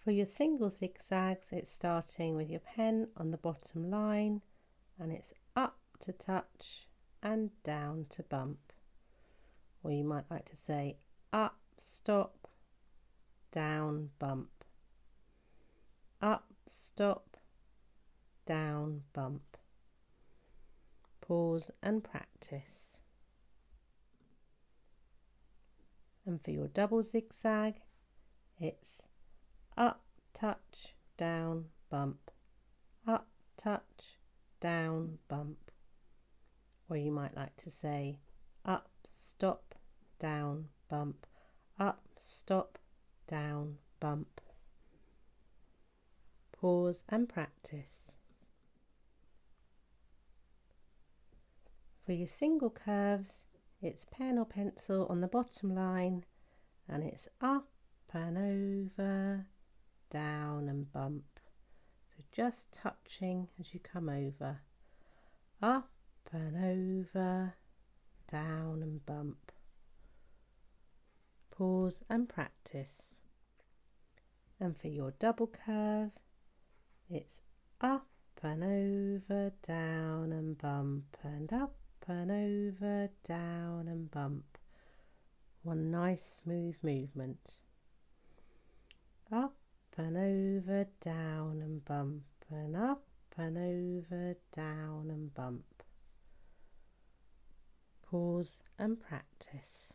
For your single zigzags, it's starting with your pen on the bottom line, and it's up to touch and down to bump. Or you might like to say up, stop, down, bump. Up, stop, down, bump. Pause and practice. And for your double zigzag, it's up, touch, down, bump. Up, touch, down, bump. Or you might like to say up, stop, down, bump. Up, stop, down, bump. Pause and practice. For your single curves, it's pen or pencil on the bottom line, and it's up and over, down and bump. So just touching as you come over. Up and over, down and bump. Pause and practice. And for your double curve, it's up and over, down and bump, and up and over, down and bump. One nice smooth movement. Up and over, down and bump, and up and over, down and bump. Pause and practice.